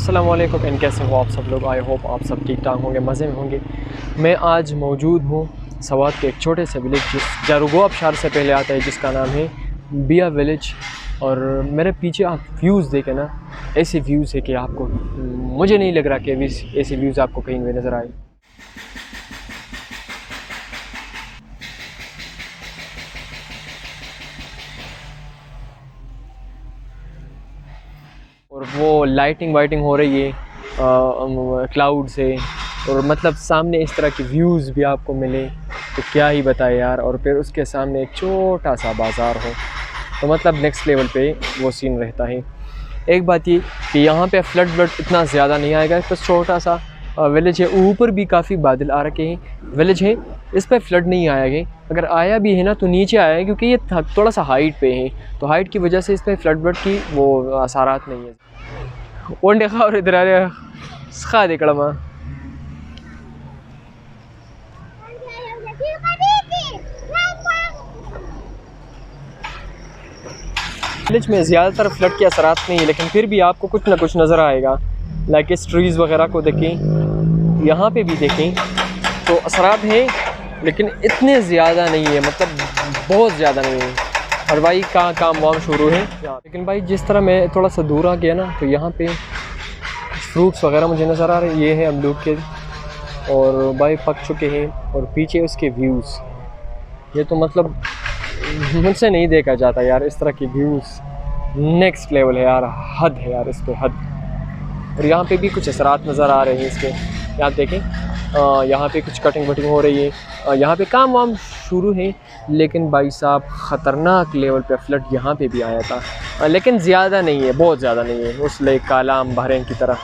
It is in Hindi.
अस्सलाम वालेकुम एंड कैसे हो आप सब लोग। आई होप आप सब ठीक ठाक होंगे, मज़े में होंगे। मैं आज मौजूद हूँ सवात के एक छोटे से विलेज जिस जारूगोब शहर से पहले आता है, जिसका नाम है बिया विलेज। और मेरे पीछे आप व्यूज़ देखें ना, ऐसे व्यूज़ है कि आपको, मुझे नहीं लग रहा कि अभी ऐसे व्यूज़ आपको कहीं भी नज़र आए। और वो लाइटिंग वाइटिंग हो रही है क्लाउड से, और मतलब सामने इस तरह के व्यूज़ भी आपको मिले तो क्या ही बताए यार। और फिर उसके सामने एक छोटा सा बाज़ार हो तो मतलब नेक्स्ट लेवल पे वो सीन रहता है। एक बात ये कि यहाँ पे फ्लड इतना ज़्यादा नहीं आएगा, बस छोटा सा विलेज है, ऊपर भी काफ़ी बादल आ रखे हैं। विलेज है, इस पर फ्लड नहीं आएगा। अगर आया भी है ना तो नीचे आया है, क्योंकि ये थोड़ा सा हाइट पे है, तो हाइट की वजह से इस पर फ्लड की वो आसारात नहीं है। ओंडे खाओ इधर आ रहे खा दे कड़मा। विलेज में ज़्यादातर फ्लड के असरात नहीं है, लेकिन फिर भी आपको कुछ ना कुछ नज़र आएगा। लाइक इस ट्रीज़ वगैरह को देखें, यहाँ पे भी देखें तो असरात हैं, लेकिन इतने ज़्यादा नहीं है, मतलब बहुत ज़्यादा नहीं है। और भाई कहाँ काम वाम शुरू है। लेकिन भाई जिस तरह मैं थोड़ा सा दूर आ गया ना, तो यहाँ पे फ्रूट्स वगैरह मुझे नज़र आ रहे हैं। ये है अमरूद के, और भाई पक चुके हैं। और पीछे उसके व्यूज़, ये तो मतलब मुझसे नहीं देखा जाता यार, इस तरह के व्यूज़ नेक्स्ट लेवल है यार, हद है यार, इस पे हद। और यहाँ पे भी कुछ असरात नज़र आ रहे हैं इसके। यहाँ देखें, यहाँ पे कुछ कटिंग वटिंग हो रही है, यहाँ पे काम वाम शुरू है। लेकिन भाई साहब ख़तरनाक लेवल पे फ्लड यहाँ पे भी आया था, लेकिन ज़्यादा नहीं है, बहुत ज़्यादा नहीं है, उस लेक कालाम बहरीन की तरह।